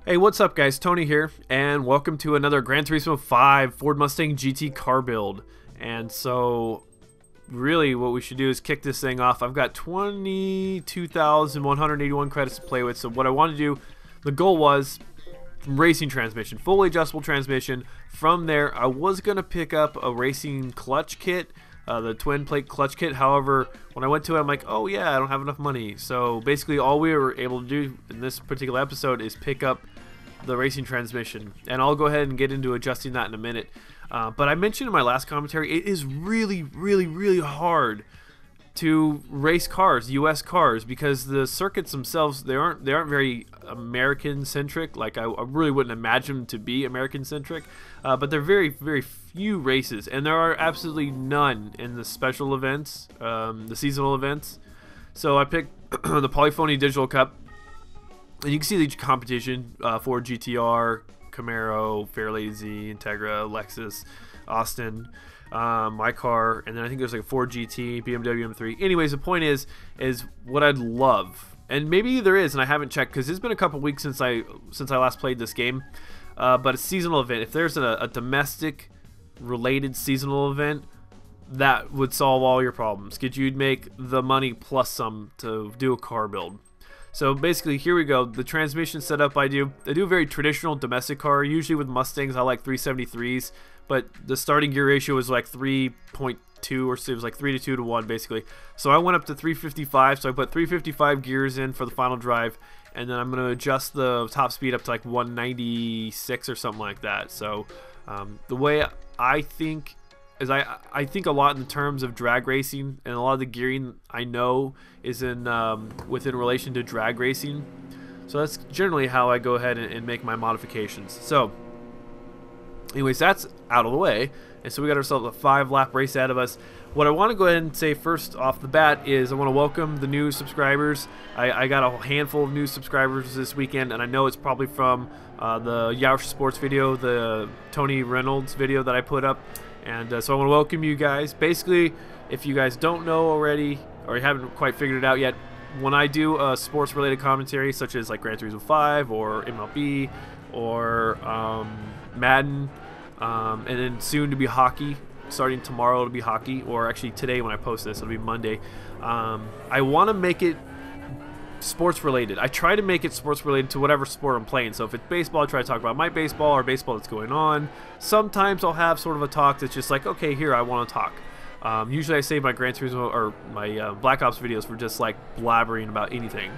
Hey, what's up guys? Tony here, and welcome to another Gran Turismo 5 Ford Mustang GT car build. And so, really what we should do is kick this thing off. I've got 22,181 credits to play with, so what I want to do, the goal was racing transmission, fully adjustable transmission. From there, I was going to pick up a racing clutch kit, the twin plate clutch kit. However, when I went to it, I'm like, oh yeah, I don't have enough money. So basically all we were able to do in this particular episode is pick up the racing transmission, and I'll go ahead and get into adjusting that in a minute. But I mentioned in my last commentary, it is really hard to race cars, US cars, because the circuits themselves, they aren't very American centric. Like I really wouldn't imagine them to be American centric, but they're very few races, and there are absolutely none in the special events, the seasonal events. So I picked the Polyphony Digital Cup, and you can see the competition: Ford GTR, Camaro, Fairlady Z, Integra, Lexus, Austin, my car, and then I think there's like a Ford GT, BMW M3. Anyways, the point is what I'd love, and maybe there is, and I haven't checked because it's been a couple weeks since I last played this game. But a seasonal event, if there's a domestic related seasonal event, that would solve all your problems. Because you'd make the money plus some to do a car build. So basically, here we go. The transmission setup I do a very traditional domestic car. Usually with Mustangs, I like 373s, but the starting gear ratio was like 3.2, or so it was like 3 to 2 to 1 basically. So I went up to 355. So I put 355 gears in for the final drive, and then I'm going to adjust the top speed up to like 196 or something like that. So the way I think is I think a lot in terms of drag racing, and a lot of the gearing I know is in within relation to drag racing. So that's generally how I go ahead and make my modifications. So anyways, that's out of the way, and so we got ourselves a 5-lap race ahead of us. What I want to go ahead and say first off the bat is I want to welcome the new subscribers. I got a handful of new subscribers this weekend, and I know it's probably from the Yaush Sports video, the Tony Reynolds video that I put up. And so I want to welcome you guys. Basically, if you guys don't know already, or you haven't quite figured it out yet, when I do a sports-related commentary, such as like Gran Turismo 5 or MLB or Madden, and then soon to be hockey, starting tomorrow it'll be hockey, or actually today when I post this, it'll be Monday. I want to make it sports related. I try to make it sports related to whatever sport I'm playing. So if it's baseball, I try to talk about my baseball or baseball that's going on. Sometimes I'll have sort of a talk that's just like, okay, here, I want to talk. Usually I save my Gran Turismo or my Black Ops videos for just like blabbering about anything.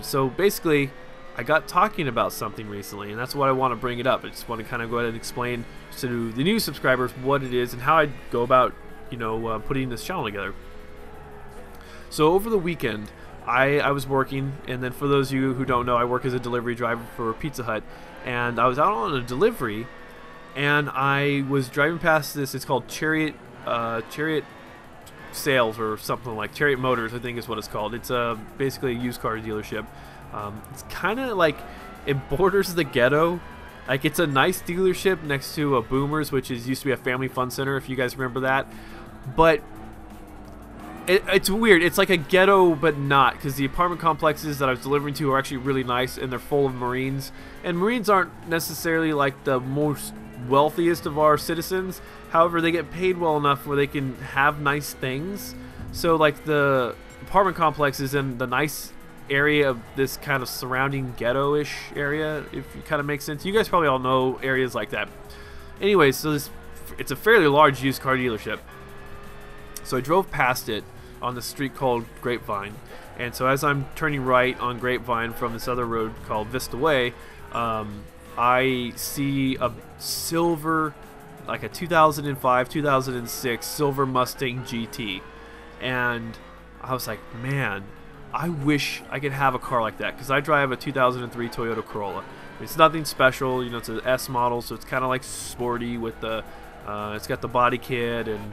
So basically, I got talking about something recently, and that's why I want to bring it up. I just want to kind of go ahead and explain to the new subscribers what it is and how I go about, putting this channel together. So over the weekend, I was working, and then for those of you who don't know, I work as a delivery driver for Pizza Hut, and I was out on a delivery, and I was driving past this. It's called Chariot Sales or something, like Chariot Motors, I think is what it's called. It's basically a used car dealership. It's kind of like, it borders the ghetto. Like, it's a nice dealership next to a Boomers, which used to be a family fun center, if you guys remember that. But it's weird. It's like a ghetto, but not, because the apartment complexes that I was delivering to are actually really nice, and they're full of Marines. And Marines aren't necessarily like the most wealthiest of our citizens. However, they get paid well enough where they can have nice things. So like the apartment complex is in the nice area of this kind of surrounding ghetto-ish area, if it kind of makes sense. You guys probably all know areas like that. Anyways, so it's a fairly large used car dealership. So I drove past it on the street called Grapevine, and so as I'm turning right on Grapevine from this other road called Vista Way, I see a silver, like a 2005, 2006 silver Mustang GT, and I was like, man, I wish I could have a car like that, because I drive a 2003 Toyota Corolla. It's nothing special, it's an S model, so it's kind of like sporty with the, it's got the body kit, and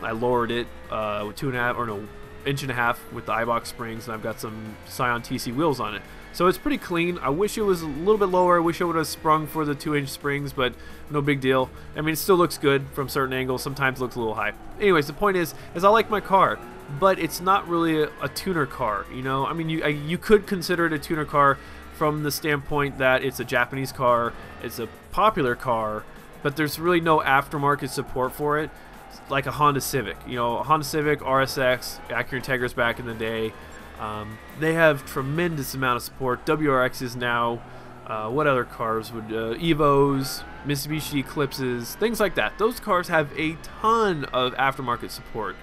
I lowered it with 1.5 with the iBox springs, and I've got some Scion TC wheels on it. So it's pretty clean. I wish it was a little bit lower. I wish I would have sprung for the 2-inch springs, but no big deal. I mean, it still looks good from certain angles. Sometimes it looks a little high. Anyways, the point is I like my car, but it's not really a tuner car, I mean, you could consider it a tuner car from the standpoint that it's a Japanese car, it's a popular car, but there's really no aftermarket support for it, like a Honda Civic. You know, Honda Civic, RSX, Acura Integras back in the day, they have tremendous amount of support. WRXs now, what other cars would, Evos, Mitsubishi Eclipses, things like that. Those cars have a ton of aftermarket support.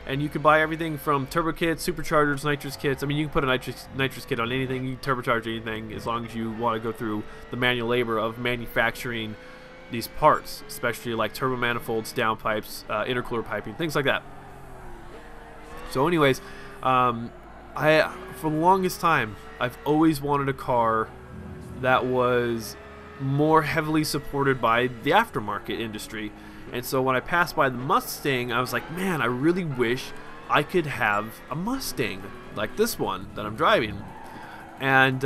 And you can buy everything from turbo kits, superchargers, nitrous kits. I mean, you can put a nitrous kit on anything, you can turbocharge anything, as long as you want to go through the manual labor of manufacturing these parts, especially like turbo manifolds, downpipes, intercooler piping, things like that. So anyways, for the longest time, I've always wanted a car that was more heavily supported by the aftermarket industry. And so when I passed by the Mustang, I was like, man, I really wish I could have a Mustang like this one that I'm driving. And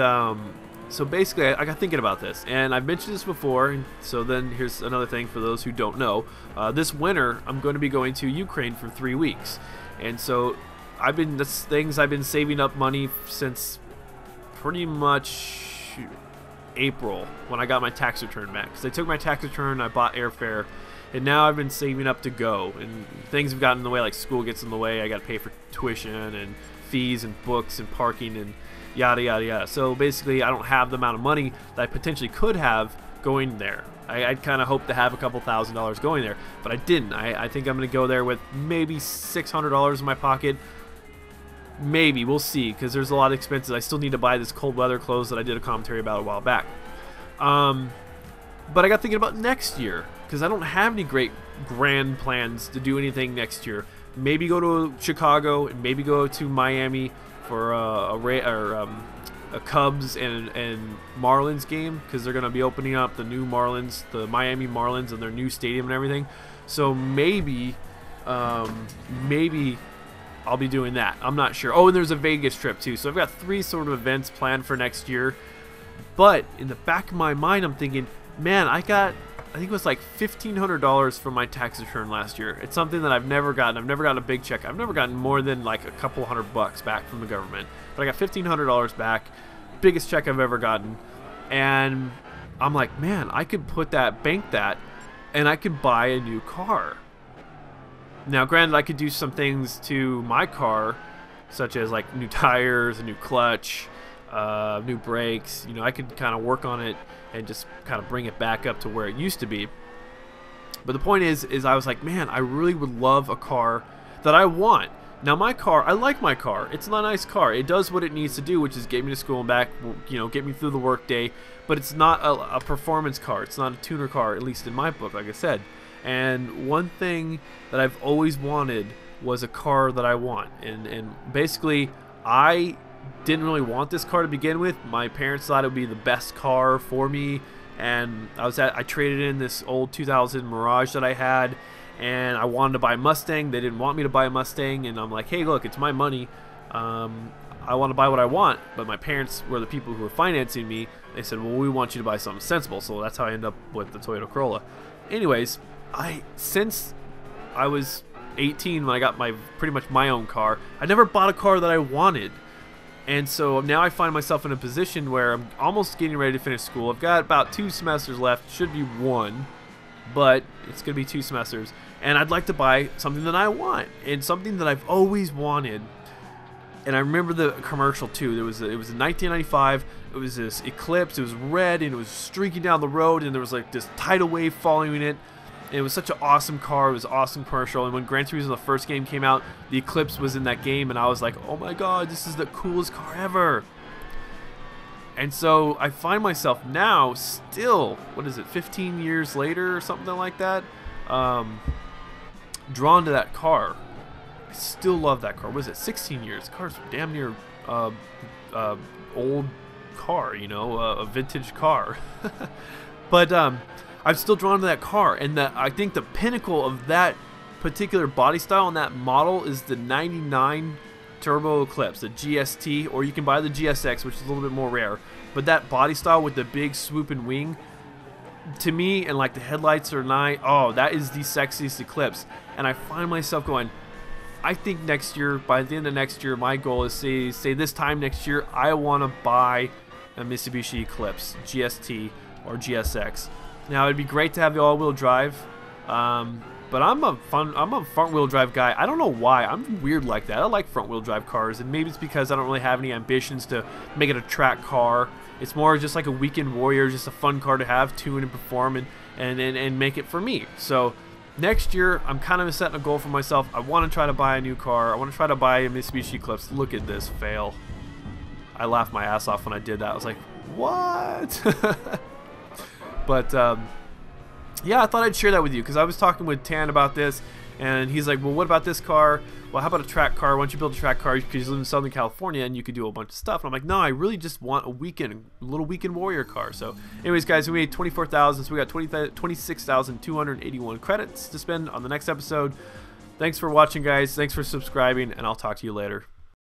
so basically, I got thinking about this, and I've mentioned this before. So then here's another thing for those who don't know. This winter, I'm going to be going to Ukraine for 3 weeks, and so I've been saving up money since pretty much April when I got my tax return back. Because I took my tax return, I bought airfare, and now I've been saving up to go. And things have gotten in the way, like school gets in the way. I got to pay for tuition and fees and books and parking and yada yada yada. So basically, I don't have the amount of money that I potentially could have going there. I'd kind of hoped to have a couple $1,000s going there, but I didn't. I think I'm going to go there with maybe $600 in my pocket. Maybe, we'll see, because there's a lot of expenses. I still need to buy this cold weather clothes that I did a commentary about a while back. But I got thinking about next year, because I don't have any great grand plans to do anything next year. Maybe go to Chicago, and maybe go to Miami for a Cubs and Marlins game, because they're going to be opening up the new Marlins, the Miami Marlins, and their new stadium and everything. So maybe I'll be doing that. I'm not sure. Oh, and there's a Vegas trip too. So I've got 3 sort of events planned for next year. But in the back of my mind, I'm thinking, man, I think it was like $1,500 from my tax return last year. It's something that I've never gotten. I've never gotten a big check. I've never gotten more than like a couple $100 back from the government. But I got $1,500 back, biggest check I've ever gotten. And I'm like, man, I could bank that, and I could buy a new car. Now, granted, I could do some things to my car, such as like new tires, a new clutch, new brakes. You know, I could kind of work on it and just kind of bring it back up to where it used to be. But the point is I was like, man, I really would love a car that I want. Now, my car, I like my car. It's a nice car. It does what it needs to do, which is get me to school and back, you know, get me through the work day. But it's not a performance car. It's not a tuner car, at least in my book, like I said. And one thing that I've always wanted was a car that I want. And basically, I didn't really want this car to begin with. My parents thought it would be the best car for me, and I traded in this old 2000 Mirage that I had, and I wanted to buy a Mustang. They didn't want me to buy a Mustang, and I'm like, hey, look, it's my money. I want to buy what I want, but my parents were the people who were financing me. They said, well, we want you to buy something sensible, so that's how I end up with the Toyota Corolla. Anyways, since I was 18 when I got pretty much my own car, I never bought a car that I wanted. And so now I find myself in a position where I'm almost getting ready to finish school. I've got about 2 semesters left. Should be 1, but it's going to be 2 semesters. And I'd like to buy something that I want, and something that I've always wanted. And I remember the commercial too. It was in 1995. It was this Eclipse. It was red, and it was streaking down the road, and there was like this tidal wave following it. And it was such an awesome car. It was an awesome commercial. And when Gran Turismo, the first game, came out, the Eclipse was in that game, and I was like, oh my god, this is the coolest car ever. And so I find myself now still, 15 years later or something like that, drawn to that car. I still love that car. What is it, 16 years? The car's damn near old car, you know, a vintage car. But I'm still drawn to that car, and I think the pinnacle of that particular body style and that model is the 99 Turbo Eclipse, the GST, or you can buy the GSX, which is a little bit more rare. But that body style with the big swooping wing, to me, and like the headlights are nice. Oh, that is the sexiest Eclipse. And I find myself going, I think next year, by the end of next year, my goal is say this time next year, I want to buy a Mitsubishi Eclipse GST or GSX. Now it'd be great to have the all-wheel drive, but I'm a front-wheel drive guy. I don't know why. I'm weird like that. I like front-wheel drive cars, and maybe it's because I don't really have any ambitions to make it a track car. It's more just like a weekend warrior, just a fun car to have, tune and perform, and make it for me. So next year, I'm kind of setting a goal for myself. I want to try to buy a new car. I want to try to buy a Mitsubishi Eclipse. Look at this fail. I laughed my ass off when I did that. I was like, what? But yeah, I thought I'd share that with you because I was talking with Tan about this, and he's like, well, what about this car? Well, how about a track car? Why don't you build a track car? Because you live in Southern California and you could do a bunch of stuff. And I'm like, no, I really just want a little weekend warrior car. So anyways, guys, we made 24,000, so we got 26,281 credits to spend on the next episode. Thanks for watching, guys. Thanks for subscribing, and I'll talk to you later.